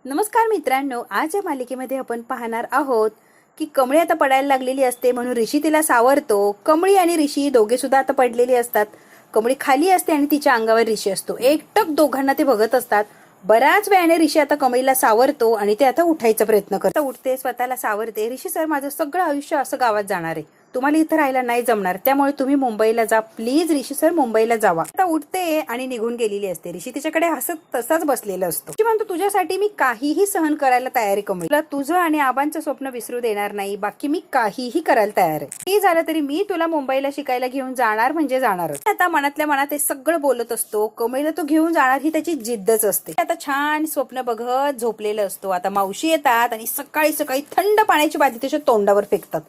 नमस्कार मित्रांनो, आज या मालिकेमध्ये आपण पाहणार आहोत की कमळी आता पडायला लागलेली असते म्हणून ऋषी तिला सावरतो. कमळी आणि ऋषी दोघे सुद्धा आता पडलेली असतात. कमळी खाली असते आणि तिच्या अंगावर ऋषी असतो. एकटक दोघांना ते बघत असतात. बराच वेळाने ऋषी आता कमळीला सावरतो आणि ते आता उठायचा प्रयत्न करतो. उठते, स्वतःला सावरते. ऋषी सर, माझं सगळं आयुष्य असं गावात जाणार आहे, तुम्हाला इथं राहायला नाही जमणार, त्यामुळे तुम्ही मुंबईला जा प्लीज. ऋषी सर मुंबईला जावा. आता उठते आणि निघून गेलेली असते. ऋषी तिच्याकडे हसत तसाच बसलेला असतो. ऋषी म्हणतो, तुझ्यासाठी मी काहीही सहन करायला तयार आहे कमळी. तुला तुझं आणि आबांचं स्वप्न विसरू देणार नाही. बाकी मी काहीही करायला तयार आहे. काही झालं तरी मी तुला मुंबईला शिकायला घेऊन जाणार म्हणजे जाणारच. आता मनातल्या मनात ते सगळं बोलत असतो. कमळीला तो घेऊन जाणार ही त्याची जिद्दच असते. आता छान स्वप्न बघत झोपलेलं असतो. आता मावशी येतात आणि सकाळी सकाळी थंड पाण्याची बादली त्याच्या तोंडावर फेकतात.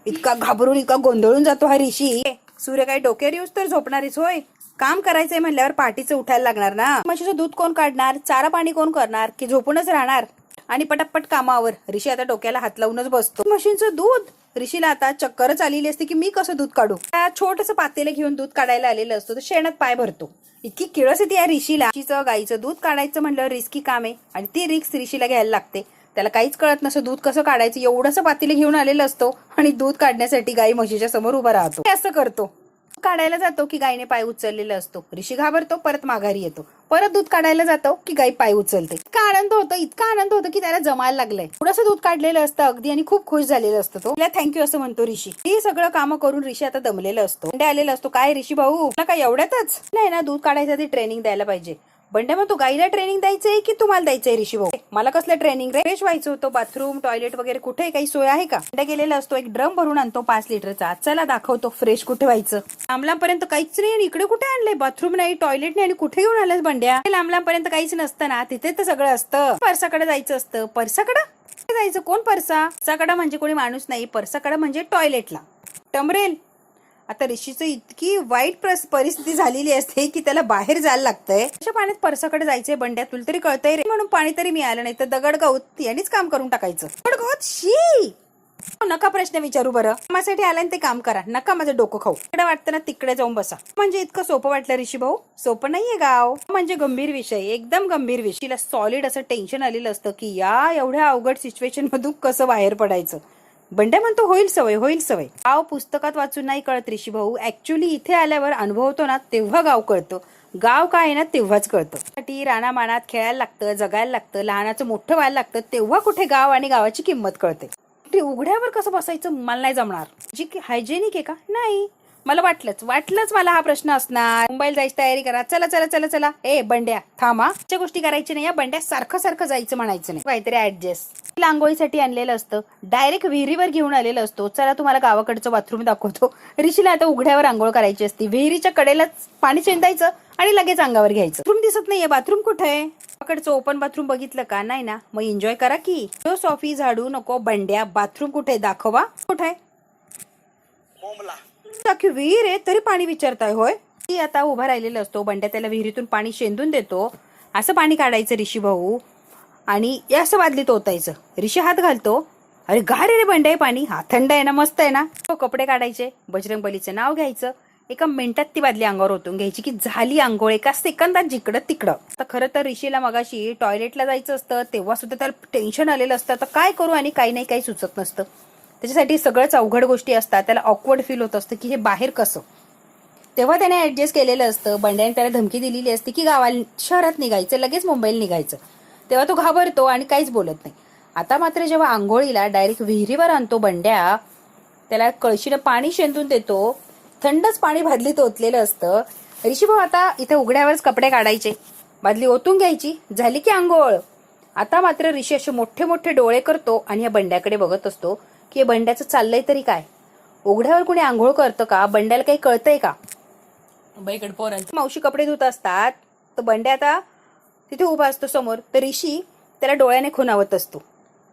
इतका घाबरून, इतका गोंधळून जातो हा ऋषी. सूर्य काही डोक्यावर येऊस तर झोपणारीच होय, काम करायचंय म्हणल्यावर पाठीचं उठायला लागणार ना. म्हशीचं दूध कोण काढणार, चारा पाणी कोण करणार, की झोपूनच राहणार. आणि पटापट कामावर. ऋषी आता डोक्याला हात लावूनच बसतो. म्हशींचं दूध, ऋषीला आता चक्करच आलेली असते की मी कसं दूध काढू. छोटंसं पातेलं घेऊन दूध काढायला आलेलं असतो. तर शेणात पाय भरतो. इतकी किळस येते या ऋषीला. ऋषीचं गाईचं दूध काढायचं म्हणलं रिस्की काम आहे आणि ती रिस्क ऋषीला घ्यायला लागते. त्याला काहीच कळत नसतं दूध कसं काढायचं. एवढंसं पातेलं घेऊन आलेलं असतो आणि दूध काढण्यासाठी गाई म्हशीच्या समोर उभा राहतो. असं करतो. काढायला जातो की गायीने पाय उचललेला असतो. ऋषी घाबरतो, परत माघारी येतो. परत दूध काढायला जातो की गाई पाय उचलते. इतका आनंद होतो की त्याला जमायला लागलंय. थोडंसं दूध काढलेलं असतं अगदी आणि खूप खुश झालेलं असतं. तो थँक्यू असं म्हणतो ऋषी. हे सगळं काम करून ऋषी आता दमलेला असतो. बंड्या आलेला असतो. काय ऋषी भाऊ, काय एवढ्यातच नाही ना, दूध काढायसाठी ट्रेनिंग द्यायला पाहिजे. बंड्या मग तू गाईला ट्रेनिंग द्यायचंय की तुम्हाला द्यायचंय ऋषी भाऊ? मला कसलं ट्रेनिंग रे, फ्रेश व्हायचं होतं. बाथरूम टॉयलेट वगैरे कुठे काही सोय आहे का? बंड्या गेलेला असतो. एक ड्रम भरून आणतो 5 लिटरचा. चला दाखवतो फ्रेश कुठे व्हायचं. लांबलांपर्यंत काहीच नाही आणि इकडे कुठे आणलंय? बाथरूम नाही, टॉयलेट नाही आणि कुठे घेऊन आलास बंड्या? लांबलांपर्यंत काहीच नसतं ना, तिथे तर सगळं असतं. परसाकडे जायचं असतं. परसाकडे जायचं? कोण परसा? परसाकडे म्हणजे कोणी माणूस नाही, परसाकडे म्हणजे टॉयलेटला. टमरेल. आता ऋषीचं इतकी वाईट परिस्थिती झालेली असते की त्याला बाहेर जायला लागतंय. अशा पाण्यात परसाकडे जायचंय बंड्या, तुला तरी कळतंय रे. म्हणून पाणी तरी मिळालं नाही तर दगड गवत यांनीच काम करून टाकायचं. दगड गवत शी. नका प्रश्न विचारू बरं. कामासाठी आलाय ते काम करा, नका माझं डोकं खाऊ. तिकडे वाटतं ना तिकडे जाऊन बसा. म्हणजे इतकं सोपं वाटलं ऋषी भाऊ? सोपं नाहीये गाव. म्हणजे गंभीर विषय, एकदम गंभीर विषय. तिला सॉलिड असं टेन्शन आलेलं असतं की या एवढ्या अवघड सिच्युएशन मधून कसं बाहेर पडायचं. बंड्या म्हणतो होईल सवय, होईल सवय. गाव पुस्तकात वाचून नाही कळत ऋषी भाऊ. ऍक्च्युली इथे आल्यावर अनुभवतो ना तेव्हा गाव कळतं. गाव काय आहे ना तेव्हाच कळतं. रानामानात खेळायला लागतं, जगायला लागतं, लहानाचं मोठं व्हायला लागतं, तेव्हा कुठे गाव आणि गावाची किंमत कळते. ते उघड्यावर कसं बसायचं मला नाही जमणार. जी की हायजेनिक आहे का? नाही. मला वाटलंच मला हा प्रश्न असणार. मुंबईला जायची तयारी करा. चला चला चला चला. ए बंड्या थांबा, त्या गोष्टी करायची नाही. या बंड्या सारखं जायचं म्हणायचं नाही. काहीतरी ऍडजस्ट. आंघोळीसाठी आणलेलं असतं. डायरेक्ट विहिरीवर घेऊन आलेलं असतो. चला तुम्हाला गावाकडचं बाथरूम दाखवतो. ऋषीला आता उघड्यावर आंघोळ करायची असते. विहिरीच्या कडेलाच पाणी शेंदायचं आणि लगेच अंगावर घ्यायचं. बाथरूम दिसत नाहीये. बाथरूम कुठे आहे? कडचं ओपन बाथरूम बघितलं का? नाही ना, मग एन्जॉय करा की. तो सॉफी झाडू नको बंड्या. बाथरूम कुठे दाखवा. कुठे आहे? विहीर आहे तरी पाणी विचारताय होय? ती आता उभा राहिलेला असतो. बंड्या त्याला विहिरीतून पाणी शेंदून देतो. असं पाणी काढायचं ऋषी भाऊ आणि असं बादलीत ओतायचं. ऋषी हात घालतो. अरे गार रे बंड्या पाणी. हा थंड आहे ना, मस्त आहे ना. कपडे काढायचे, बजरंगबलीचं नाव घ्यायचं. एका मिनिटात ती बादली अंगावर ओतून घ्यायची की झाली आंघोळ. एका सेकंदात जिकडं तिकडं. तर खरं तर ऋषीला मगाशी टॉयलेटला जायचं असतं तेव्हा सुद्धा त्याला टेन्शन आलेलं असतं. तर काय करू आणि काही नाही, काही सुचत नसतं. त्याच्यासाठी सगळंच अवघड गोष्टी असतात. त्याला ऑकवर्ड फील होत असतं की हे बाहेर कसं. तेव्हा त्याने ऍडजस्ट केलेलं असतं. बंड्याने त्याला धमकी दिलेली असते की शहरात निघायचं, लगेच मुंबईला निघायचं. तेव्हा तो घाबरतो आणि काहीच बोलत नाही. आता मात्र जेव्हा आंघोळीला डायरेक्ट विहिरीवर आणतो बंड्या, त्याला कळशीनं पाणी शेंदून देतो. थंडच पाणी बादलीत ओतलेलं असतं. ऋषी भाऊ आता इथे उघड्यावरच कपडे काढायचे, बादली ओतून घ्यायची, झाली की आंघोळ. आता मात्र ऋषी असे मोठे मोठे डोळे करतो आणि या बंड्याकडे बघत असतो की हे बंड्याचं चाललंय तरी काय. उघड्यावर कोणी आंघोळ करतं का? बंड्याला काही कळतंय का? बाईकडे पोरांची मावशी कपडे धुत असतात तर बंड्या आता तिथे उभा असतो समोर. तर ऋषी त्याला डोळ्याने खुणावत असतो.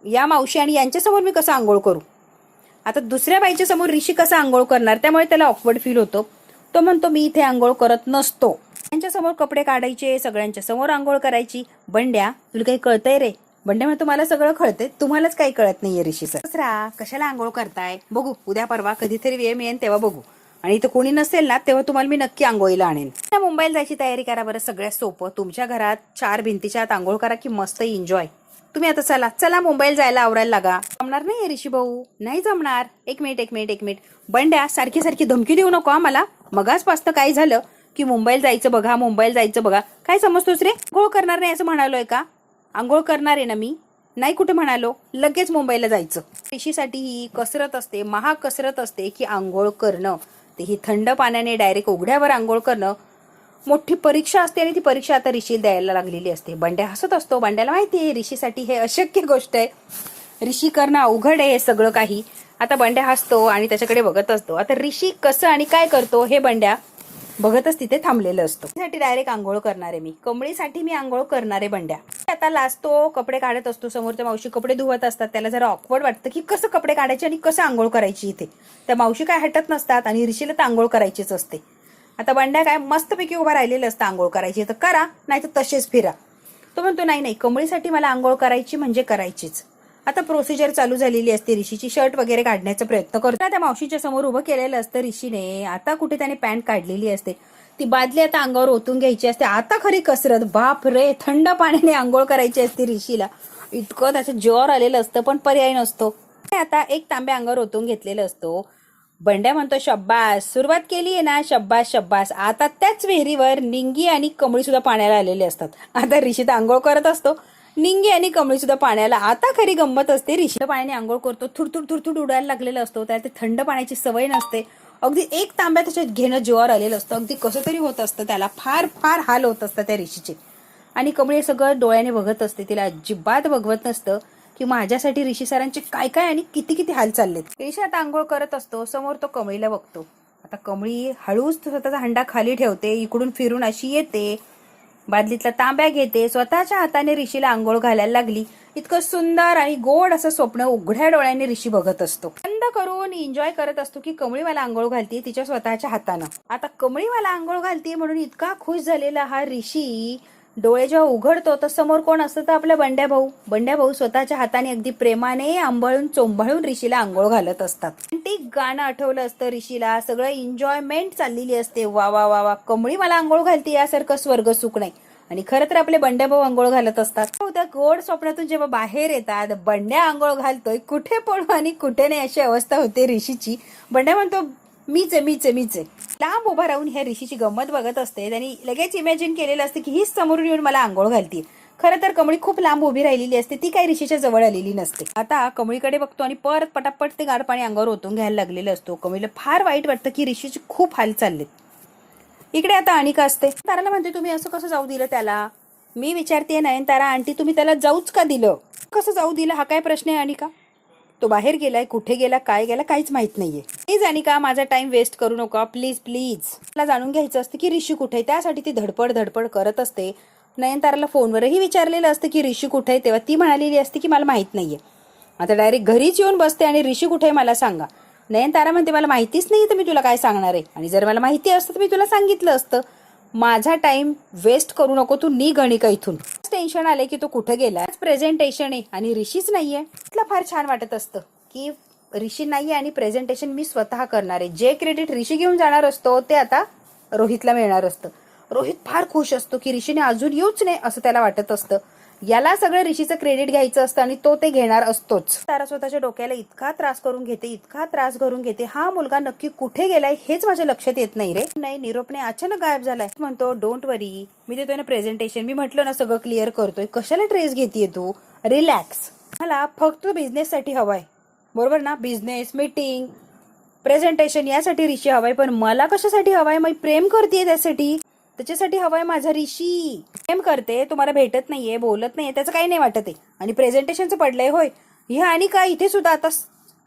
या मावशी आणि यांच्यासमोर मी कसं आंघोळ करू? आता दुसऱ्या बाईच्या समोर ऋषी कसा आंघोळ करणार? त्यामुळे त्याला ऑकवर्ड फील होतो. तो म्हणतो मी इथे आंघोळ करत नसतो. त्यांच्या समोर कपडे काढायचे, सगळ्यांच्या समोर आंघोळ करायची. बंड्या तुला काही कळतंय रे? बंड्या म्हणतो मला सगळं कळतंय, तुम्हालाच काही कळत नाहीये ऋषी सर. कशाला आंघोळ करताय? बघू उद्या परवा कधीतरी वेळ मिळेल तेव्हा बघू. आणि इथं कोणी नसेल ना तेव्हा तुम्हाला मी नक्की आंघोळीला आणेन. मुंबईला जायची तयारी करा बरं. सगळ्यात सोपं, तुमच्या घरात 4 भिंतीच्या आत आंघोळ करा की मस्त एन्जॉय. तुम्ही आता चला चला मुंबईला जायला आवरायला लागा. जमणार नाही ऋषी भाऊ, नाही जमणार. एक मिनिट. बंड्या सारखी सारखी धमकी देऊ नको मला. मगाचपासनं काय झालं की मुंबईला जायचं बघा. काय समजतोस रे? आंघोळ करणार नाही असं म्हणालोय का? आंघोळ करणार आहे ना मी, नाही कुठे म्हणालो. लगेच मुंबईला जायचं. ऋषीसाठी ही कसरत असते, महाग कसरत असते की आंघोळ करणं, तेही थंड पाण्याने डायरेक्ट उघड्यावर आंघोळ करणं. मोठी परीक्षा असते आणि ती परीक्षा आता ऋषीला द्यायला लागलेली असते. बंड्या हसत असतो. बंड्याला माहिती आहे ऋषीसाठी हे अशक्य गोष्ट आहे, ऋषी करणं अवघड आहे हे सगळं काही. आता बंड्या हसतो आणि त्याच्याकडे बघत असतो. आता ऋषी कसं आणि काय करतो हे बंड्या बघतच तिथे थांबलेलं असतो. त्यासाठी डायरेक्ट आंघोळ करणार आहे मी, कमळीसाठी मी आंघोळ करणार आहे. बंड्या आता लाजतो, कपडे काढत असतो. समोर त्या मावशी कपडे धुवत असतात. त्याला जरा ऑकवर्ड वाटतं की कसं कपडे काढायचे आणि कसं आंघोळ करायची. इथे त्या मावशी काय हटत नसतात आणि ऋषीला तर आंघोळ करायचीच असते. आता बंड्या काय मस्तपैकी उभा राहिलेलं असतं. आंघोळ करायची तर करा, नाही तर तसेच फिरा. तो म्हणतो नाही कमळीसाठी मला आंघोळ करायची म्हणजे करायचीच. आता प्रोसिजर चालू झालेली असते. ऋषीची शर्ट वगैरे काढण्याचा प्रयत्न करतो. त्या मावशीच्या समोर उभं केलेलं असतं ऋषीने. आता कुठे त्याने पॅन्ट काढलेली असते. ती बादली आता अंगावर ओतून घ्यायची असते. आता खरी कसरत. बाप रे, थंड पाण्याने आंघोळ करायची असते ऋषीला. इतकं त्याचं जोर आलेलं असतं पण पर्याय नसतो. आता एक तांब्या अंगावर ओतून घेतलेलं असतो. बंड्या म्हणतो शब्बास, सुरुवात केली आहे ना, शब्बास. आता त्याच विहिरीवर निंगी आणि कमळी सुद्धा पाण्याला आलेले असतात. आता ऋषी तर आंघोळ करत असतो, निंगी आणि कमळी सुद्धा पाण्याला. आता खरी गंमत असते. ऋषी पाण्याने आंघोळ करतो, थुडथुड उडायला लागलेला असतो. त्याला ते थंड पाण्याची सवय नसते. अगदी एक तांब्या त्याच्यात घेणं जीवावर आलेलं असतं. अगदी कसं तरी होत असतं त्याला. फार हाल होत असतं त्या ऋषीचे. आणि कमळी सगळं डोळ्याने बघत असते. तिला अजिबात बघवत नसतं की माझ्यासाठी ऋषी सरांचे काय आणि किती हाल चाललेत. ऋषी आता आंघोळ करत असतो. समोर तो कमळीला बघतो. आता कमळी हळूच स्वतःचा हंडा खाली ठेवते. इकडून फिरून अशी येते, बादलीतला तांब्या घेते, स्वतःच्या हाताने ऋषीला आंघोळ घालायला लागली. इतकं सुंदर आणि गोड असं स्वप्न उघड्या डोळ्याने ऋषी बघत असतो. बंद करून एन्जॉय करत असतो की कमळी मला आंघोळ घालते तिच्या स्वतःच्या हातानं. आता कमळी मला आंघोळ घालते म्हणून इतका खुश झालेला हा ऋषी डोळे जेव्हा उघडतो तर समोर कोण असतं तर आपला बंड्या भाऊ स्वतःच्या हाताने अगदी प्रेमाने आंबळून चोंबाळून ऋषीला आंघोळ घालत असतात. ते गाणं आठवलं असतं ऋषीला. सगळं एन्जॉयमेंट चाललेली असते. वा कमळी मला आंघोळ घालते यासारखं स्वर्ग सुख नाही. आणि खरं तर आपले बंड्या भाऊ आंघोळ घालत असतात. त्या गोड स्वप्नातून जेव्हा बाहेर येतात, बंड्या आंघोळ घालतोय, कुठे पडू आणि कुठे नाही अशी अवस्था होते ऋषीची. बंड्या म्हणतो मीच आहे. लांब उभा राहून ह्या ऋषीची गंमत बघत असते. त्यांनी लगेच इमॅजिन केलेलं असते की हीच समोरून येऊन मला आंघोळ घालते. खरं तर कमळी खूप लांब उभी राहिलेली असते. ती काही ऋषीच्या जवळ आलेली नसते. आता कमळीकडे बघतो आणि परत पटापट ते गार पाणी अंगावर ओतून घ्यायला लागलेलं असतो. कमळीला फार वाईट वाटतं की ऋषीचे खूप हाल चाललेत. इकडे आता अनिका असते. ताराला म्हणते तुम्ही असं कसं जाऊ दिलं त्याला? मी विचारते नयनतारा आंटी, तुम्ही त्याला जाऊच का दिलं? कसं जाऊ दिलं हा काय प्रश्न आहे अनिका? तो बाहेर गेलाय, कुठे गेला, काय गेला काहीच माहित नाहीये. प्लीज अनिका, माझा टाइम वेस्ट करू नका प्लीज. मला जाणून घ्यायचं असतं की ऋषी कुठे आहे. त्यासाठी ती धडपड करत असते. नयनताराला फोनवरही विचारलेलं असतं की ऋषी कुठे आहे, तेव्हा ती म्हणालेली असते की मला माहित नाहीये. आता डायरेक्ट घरीच येऊन बसते आणि ऋषी कुठे आहे मला सांगा. नयनतारा म्हणते मला माहितीच नाही तर मी तुला काय सांगणार आहे, आणि जर मला माहिती असतं तर मी तुला सांगितलं असतं. माझा टाइम वेस्ट करू नको, तू निघ अनिका इथून. टेन्शन आले की तो कुठे गेला. प्रेझेंटेशन आहे आणि ऋषीच नाहीये. तुला फार छान वाटत असतं की ऋषी नाहीये आणि प्रेझेंटेशन मी स्वतः करणार आहे. जे क्रेडिट ऋषी घेऊन जाणार असतो ते आता रोहितला मिळणार असतं. रोहित फार खुश असतो की ऋषीने अजून येऊच नाही असं त्याला वाटत असतं. याला सगळं ऋषीचं क्रेडिट घ्यायचं असतं आणि तो ते घेणार असतोच. तारा स्वतःच्या डोक्याला इतका त्रास करून घेते, हा मुलगा नक्की कुठे गेलाय हेच माझ्या लक्षात येत नाही रे. नाही, निरोपने अचानक गायब झालाय. म्हणतो डोंट वरी, मी देतोय ना प्रेझेंटेशन. मी म्हटलं ना सगळं क्लिअर करतोय. कशाला ट्रेस घेतेय तू? रिलॅक्स. मला फक्त बिझनेस साठी हवाय, बरोबर ना? बिझनेस, मीटिंग, प्रेझेंटेशन यासाठी ऋषी हवाय. पण मला कशासाठी हवाय? मी प्रेम करतेय त्याच्यासाठी हवाय माझा ऋषी. प्रेम करते, तुम्हाला भेटत नाहीये, बोलत नाहीये, त्याचं काही नाही वाटत आहे. आणि प्रेझेंटेशनचं पडलंय होय. ही आणि काय इथे सुद्धा आता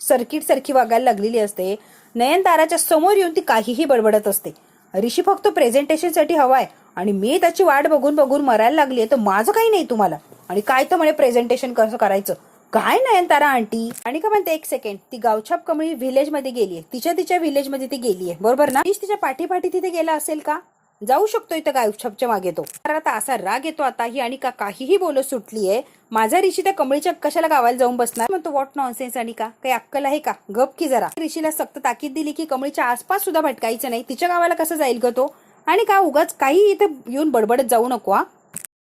सर्किट सारखी वागायला लागलेली असते. नयनताराच्या समोर येऊन ती काहीही बडबडत असते. ऋषी फक्त प्रेझेंटेशनसाठी हवाय आणि मी त्याची वाट बघून मरायला लागली. तर माझं काही नाही तुम्हाला. आणि काय तर म्हणे प्रेझेंटेशन कसं करायचं काय नयनतारा आंटी. आणि का म्हणते एक सेकंड, ती गावछाप कमळी व्हिलेज मध्ये गेलीये. तिच्या व्हिलेज मध्ये ती गेलीये, बरोबर ना? तिच्या पाठी तिथे गेला असेल का? जाऊ शकतो इथं गावछापच्या मागे तो. आता असा राग येतो आता ही आणि का काहीही बोलत सुटलीये. माझा ऋषी त्या कमळीच्या कशाला गावाला जाऊन बसणार? म्हणतो व्हॉट नॉनसेन्स. आणि का काही अक्कल आहे का? गप की जरा. ऋषीला सक्त ताकीद दिली की कमळीच्या आसपास सुद्धा भटकायचं नाही. तिच्या गावाला कसं जाईल ग तो? आणि का उगाच काही इथे येऊन बडबडत जाऊ नको.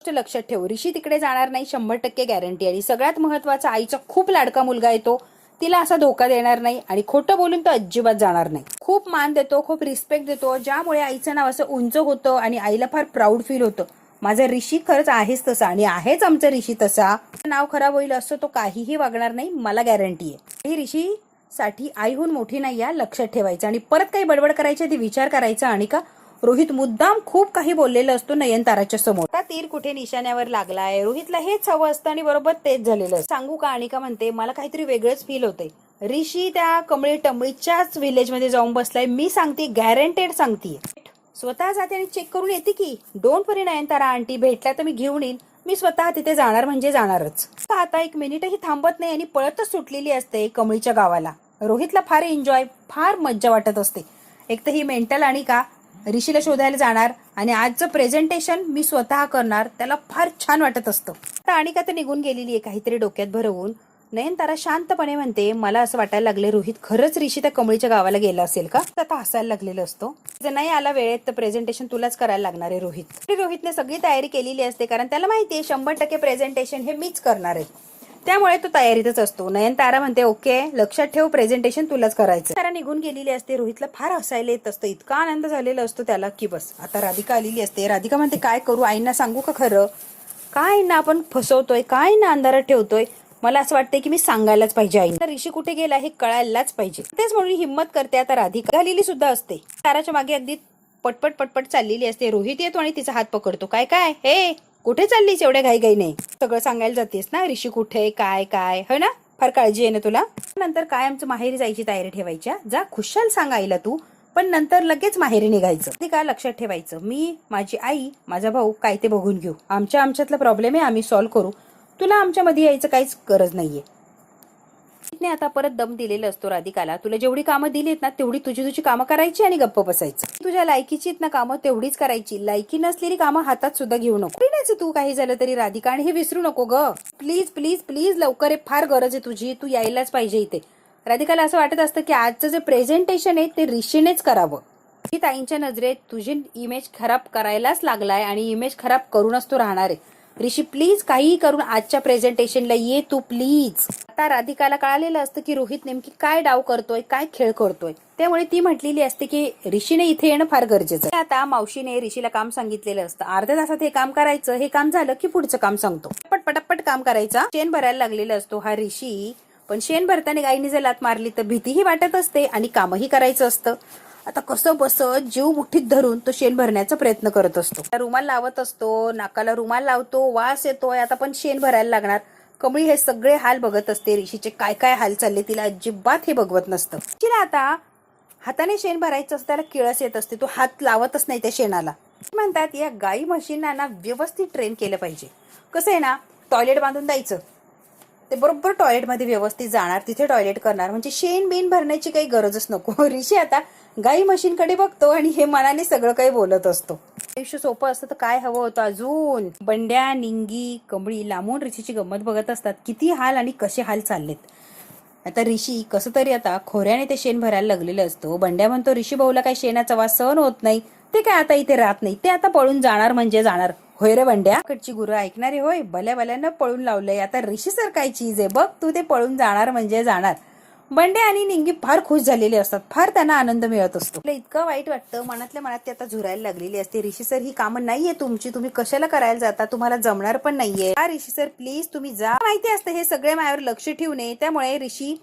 लक्षात ठेव, ऋषी तिकडे जाणार नाही, 100% गॅरंटी. आणि सगळ्यात महत्वाचा, आईचा खूप लाडका मुलगा येतो, तिला असा धोका देणार नाही आणि खोटं बोलून तो अजिबात जाणार नाही. खूप मान देतो, खूप रिस्पेक्ट देतो, ज्यामुळे आईचं नाव असं उंच होतं आणि आईला फार प्राऊड फील होतं. माझा ऋषी खरंच आहेच तसा आणि आहेच आमचा ऋषी तसा. नाव खराब होईल असं तो काहीही वागणार नाही, मला गॅरंटी आहे. ही ऋषी साठी आईहून मोठी नाही या, लक्षात ठेवायचं. आणि परत काही बडबड करायची ती विचार करायचा. आणि का रोहित मुद्दाम खूप काही बोललेलं असतो नयनताराच्या समोर. आता तीर कुठे निशाण्यावर लागलाय, रोहितला हेच हवं असतं आणि बरोबर तेच झालेलं. सांगू का, अनिका म्हणते मला काहीतरी वेगळंच फील होतंय. ऋषी त्या कमळी टमळीच्याच विलेज मध्ये जाऊन बसलाय, मी सांगते, गॅरंटेड सांगते. स्वतः जाते आणि चेक करून येते की डोंट वरी नयनतारा आंटी, भेटला तर मी घेऊन येईन, मी स्वतः तिथे जाणार म्हणजे जाणारच. आता 1 मिनिटही थांबत नाही आणि पळतच सुटलेली असते कमळीच्या गावाला. रोहितला फार एन्जॉय, फार मज्जा वाटत असते. एक तर ही मेंटल अनिका ऋषीला शोधायला जाणार आणि आजचं प्रेझेंटेशन मी स्वतः करणार, त्याला फार छान वाटत असतं. आता अनिका तर निघून गेलेली आहे काहीतरी डोक्यात भरवून. नयनतारा शांतपणे म्हणते मला असं वाटायला लागले रोहित खरंच ऋषी त्या कमळीच्या गावाला गेला असेल का. आता हसायला लागलेलं असतो. जर नाही आला वेळेत तर प्रेझेंटेशन तुलाच करायला लागणार आहे रोहित. रोहितने सगळी तयारी केलेली असते, कारण त्याला माहितीये 100% प्रेझेंटेशन हे मीच करणार आहे, त्यामुळे तो तयारीतच असतो. नयनतारा म्हणते ओके, लक्षात ठेव, प्रेझेंटेशन तुलाच करायचं. तारा निघून गेलेली असते. रोहितला फार हसायला येत असतं, इतका आनंद झालेला असतो त्याला की बस. आता राधिका आलेली असते. राधिका म्हणते काय करू, आईंना सांगू का खरं, काय ना आपण फसवतोय, काय ना अंधारात ठेवतोय, मला असं वाटतंय की मी सांगायलाच पाहिजे आईंना, ऋषी कुठे गेला हे कळायलाच पाहिजे. तेच म्हणून हिंमत करते. आता राधिका झालेली सुद्धा असते, ताराच्या मागे अगदी पटपट पटपट चाललेली असते. रोहित येतो आणि तिचा हात पकडतो. काय काय हे कुठे चाललीस एवढ्या घाई नाही, सगळं सांगायला जातेस ना, ऋषी कुठे काय काय, हो ना, फार काळजी आहे ना तुला. नंतर काय आमचं माहेरी जायची तयारी ठेवायच्या, जा खुशाल सांग आईला तू, पण नंतर लगेच माहेरी निघायचं. ते काय लक्षात ठेवायचं, मी, माझी आई, माझा भाऊ काय ते बघून घेऊ, आमच्यातला प्रॉब्लेम आहे आम्ही सॉल्व्ह करू, तुला आमच्या मध्ये यायचं काहीच गरज नाहीये. आता परत दम दिलेला असतो राधिकाला, तुला जेवढी कामं दिलीत ना तेवढी तुझी कामं करायची आणि गप्प बसायचं. तुझ्या लायकीची ना कामं तेवढीच करायची, लायकी नसलेली कामं हातात सुद्धा घेऊ नको. तू काही झालं तरी राधिका, आणि हे विसरू नको ग, प्लीज प्लीज प्लीज लवकर, फार गरज आहे तुझी, तू यायलाच पाहिजे इथे. राधिकाला असं वाटत असतं की आजचं जे प्रेझेंटेशन आहे ते ऋषीनेच करावं. ही ताईंच्या नजरेत तुझी इमेज खराब करायलाच लागलाय आणि इमेज खराब करूनच तो राहणार आहे. ऋषी प्लीज काहीही करून आजच्या प्रेझेंटेशनला ये तू प्लीज. आता राधिकाला कळालेलं असतं की रोहित नेमकी काय डाव करतोय, काय खेळ करतोय, त्यामुळे ती म्हटलेली असते की ऋषीने इथे येणं फार गरजेचं आहे. आता मावशीने ऋषीला काम सांगितलेलं असतं, अर्ध्या तासात हे काम करायचं, हे काम झालं की पुढचं काम सांगतो. पटपट काम करायचा. शेण भरायला लागलेला असतो हा ऋषी, पण शेण भरताना गाईने जर लात मारली तर भीतीही वाटत असते आणि कामही करायचं असतं. आता कसं बसत जीव मुठीत धरून तो शेण भरण्याचा प्रयत्न करत असतो. रुमाल लावत असतो, नाकाला रुमाल लावतो, वास येतोय, आता पण शेण भरायला लागणार. कमळी हे सगळे हाल बघत असते, ऋषीचे काय काय हाल चालले तिला अजिबात हे बघवत नसतं. तिला आता हाताने शेण भरायचं असतं, त्याला किळस येत असते, तो हात लावतच नाही त्या शेणाला. म्हणतात या गाई म्हशींना ना व्यवस्थित ट्रेन केलं पाहिजे. कसं आहे ना, टॉयलेट बांधून द्यायचं, ते बरोबर टॉयलेटमध्ये व्यवस्थित जाणार, तिथे टॉयलेट करणार, म्हणजे शेण बिन भरण्याची काही गरजच नको. ऋषी आता गाई मशीनकडे बघतो आणि हे मनाने सगळं काही बोलत असतो. आयुष्य सोपं असतं तर काय हवं होतं अजून. बंड्या, निंगी, कमळी लांबून ऋषीची गंमत बघत असतात, किती हाल आणि कसे हाल चाललेत. आता ऋषी कसं तरी आता खोऱ्याने ते शेण भरायला लागलेलं असतो. बंड्या म्हणतो ऋषी भाऊला काही शेणाचा वास सहन होत नाही, ते काय आता इथे राहत नाही, ते आता पळून जाणार म्हणजे जाणार. होय रे बंड्या, कडची गुरं ऐकणारे होय, भल्या भल्यानं पळून लावलंय. आता ऋषी सर काय चीज आहे बघ, तू ते पळून जाणार म्हणजे जाणार. बंडे आणि निंगी फार खुश झालेले असतात, फार त्यांना आनंद मिळत असतो. इतकं वाईट वाटतं, मनातल्या मनात ते आता झुरायला लागलेली असते. ऋषी सर ही कामं नाहीये तुमची, तुम्ही कशाला करायला जाता, तुम्हाला जमणार पण नाहीये. ऋषी सर प्लीज तुम्ही जा. माहिती असतं हे सगळे माझ्यावर लक्ष ठेवू नये, त्यामुळे ऋषी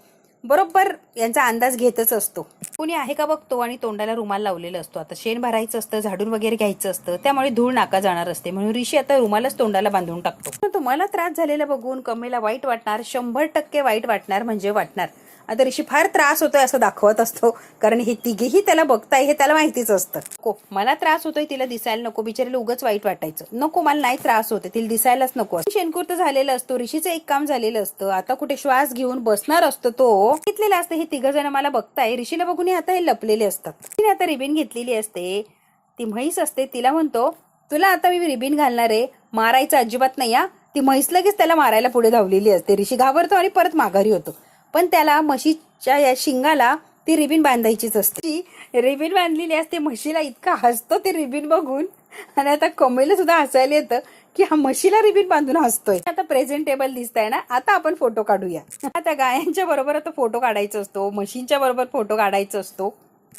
बरोबर यांचा अंदाज घेतच असतो. कुणी आहे का बघतो आणि तोंडाला रुमाल लावलेला असतो. आता शेण भरायचं असतं, झाडून वगैरे घ्यायचं असतं, त्यामुळे धूळ नाका जाणार असते, म्हणून ऋषी आता रुमालच तोंडाला बांधून टाकतो. तुम्हाला त्रास झालेला बघून कमळीला वाईट वाटणार, 100% वाईट वाटणार म्हणजे वाटणार. आता ऋषी फार त्रास होतोय असं दाखवत असतो, कारण हे तिघेही त्याला बघताय हे त्याला माहितीच असतं. नको मला त्रास होतोय, तिला दिसायला नको, बिचारीला उगाच वाईट वाटायचं नको, मला नाही त्रास होते, तिला दिसायलाच नको. शेणकुर्त झालेलं असतो, ऋषीचं एक काम झालेलं असतं, आता कुठे श्वास घेऊन बसणार असतो तो. घेतलेलं असतं, हे तिघ जण मला बघताय, ऋषीला बघून आता हे लपलेले असतात. तिने आता रिबीन घेतलेली असते, ती म्हैस असते, तिला म्हणतो तुला आता मी रिबीन घालणार आहे, मारायचं अजिबात नाही. ती म्हैस लगेच त्याला मारायला पुढे धावलेली असते. ऋषी घाबरतो आणि परत माघारी होतो, पण त्याला म्हशीच्या या शिंगाला ती रिबीन बांधायचीच असते. रिबीन बांधलेली असते, म्हशीला इतका हसतो ते रिबीन बघून, आणि आता कमळीला सुद्धा हसायला येतं की हा म्हशीला रिबीन बांधून हसतोय. आता प्रेझेंटेबल दिसताय ना, आता आपण फोटो काढूया. आता गायांच्या बरोबर आता फोटो काढायचा असतो, म्हशींच्या बरोबर फोटो काढायचा असतो.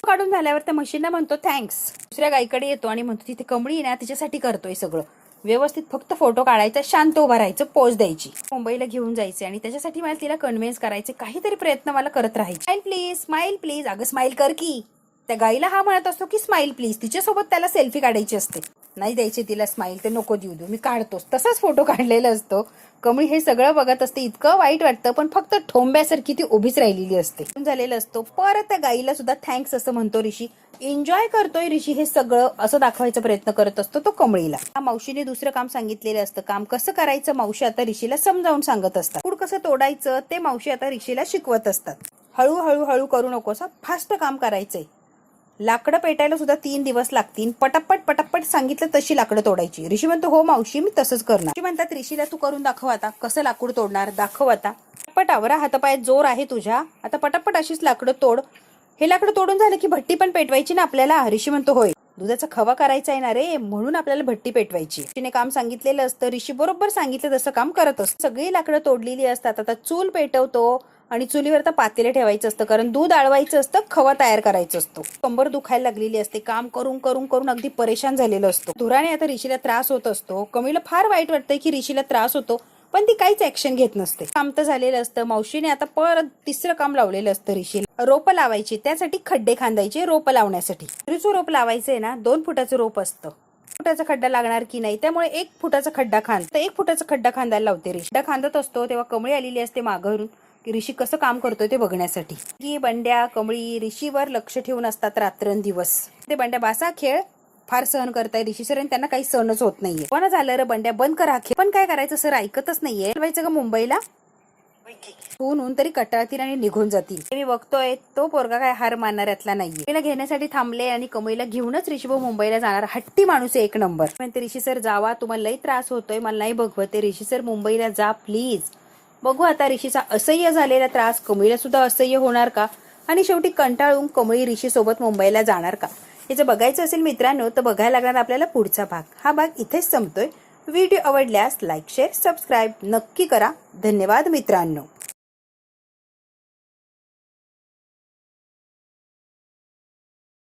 काढून झाल्यावर त्या म्हशींना म्हणतो थँक्स. दुसऱ्या गायीकडे येतो आणि म्हणतो तिथे कमळी ना तिच्यासाठी करतोय सगळं व्यवस्थित, फक्त फोटो काढायचा, शांत उभा राहायचं, पोज द्यायची. मुंबईला घेऊन जायचे आणि त्याच्यासाठी मला तिला कन्व्हिन्स करायचे, काहीतरी प्रयत्न मला करत राहायचे. Smile please, smile please. अगं स्माइल कर की. त्या गाईला हा म्हणत असतो की स्माइल प्लीज. तिच्यासोबत त्याला सेल्फी काढायची असते. नाही द्यायची तिला स्माइल, ते नको देऊ मी काढतोच. तसाच फोटो काढलेला असतो. कमळी हे सगळं बघत असते, इतकं वाईट वाटतं, पण फक्त ठोंब्यासारखी ती उभीच राहिलेली असते. झालेलं असतो. परत त्या गाईला सुद्धा थँक्स असं म्हणतो ऋषी. एन्जॉय करतोय ऋषी हे सगळं असं दाखवायचा प्रयत्न करत असतो तो कमळीला. मावशीने दुसरं काम सांगितलेलं असतं. काम कसं करायचं मावशी आता ऋषीला समजावून सांगत असतात. फूड कसं तोडायचं ते मावशी आता ऋषीला शिकवत असतात. हळूहळू हळू करू नकोस, फास्ट काम करायचंय. लाकडं पेटायला सुद्धा 3 दिवस लागतील. पटापट पटापट सांगितलं तशी लाकडं तोडायची. ऋषी म्हणतो हो मावशी मी तसंच करणार. ऋषी म्हणतात ऋषीला तू करून दाखव आता, कसं लाकूड तोडणार दाखव आता. पटापट आवरा, हातापायात जोर आहे तुझ्या, आता पटापट अशीच लाकडं तोड. हे लाकडं तोडून झालं की भट्टी पण पेटवायची ना आपल्याला. ऋषी म्हणतो होय, दुधाचा खवा करायचा आहे ना रे, म्हणून आपल्याला भट्टी पेटवायची. ऋषीने काम सांगितलेलं असतं. ऋषी बरोबर सांगितलं तसं काम करत असतं. सगळी लाकडं तोडलेली असतात. आता चूल पेटवतो आणि चुलीवर तर पातेले ठेवायचं असतं, कारण दूध आळवायचं असतं, खवा तयार करायचं असतो. कंबर दुखायला लागलेली असते, काम करून करून करून अगदी परेशान झालेलं असतो. धुराने आता ऋषीला त्रास होत असतो. कमळीला फार वाईट वाटतंय की ऋषीला त्रास होतो, पण ती काहीच ऍक्शन घेत नसते. काम तर झालेलं असतं. मावशीने आता परत तिसरं काम लावलेलं असतं ऋषीला. रोपं लावायची, त्यासाठी खड्डे खांदायचे. रोपं लावण्यासाठी पेरूचं रोप लावायचंय ना, 2 फुटाचं रोप असतं. फुटाचा खड्डा लागणार की नाही, त्यामुळे 1 फुटाचा खड्डा खांद 1 फुटाचा खड्डा खांदायला लावते ऋषी. खड्डा खांदत असतो तेव्हा कमळी आलेली असते माघारून की ऋषी कसं काम करतोय ते बघण्यासाठी. की बंड्या कमळी ऋषीवर लक्ष ठेवून असतात रात्रंदिवस. ते बंड्या बासा खेळ फार सहन करताय ऋषी सर, आणि त्यांना काही सहनच होत नाहीये. पण झालं रे बंड्या बंद करा खेळ, पण काय करायचं सर ऐकतच नाहीये. व्हायचं का मुंबईला होऊन तरी कटाळतील आणि निघून जातील. मी बघतोय तो पोरगा काय हार मानणाऱ्यातला नाहीये. तिला घेण्यासाठी थांबले आणि कमळीला घेऊनच ऋषीभाऊ मुंबईला जाणार. हट्टी माणूस आहे 1 नंबर. म्हणते ऋषी सर जावा, तुम्हाला लई त्रास होतोय, मला नाही बघवते. ऋषी सर मुंबईला जा प्लीज. बघू आता ऋषीचा असह्य झालेला त्रास कमळीला सुद्धा असह्य होणार का, आणि शेवटी कंटाळून कमळी ऋषी सोबत मुंबईला जाणार का, हे जर बघायचं असेल मित्रांनो तर बघायला लागणार आपल्याला पुढचा भाग. हा भाग इथेच संपतोय. व्हिडिओ आवडल्यास लाईक शेअर सबस्क्राईब नक्की करा. धन्यवाद मित्रांनो.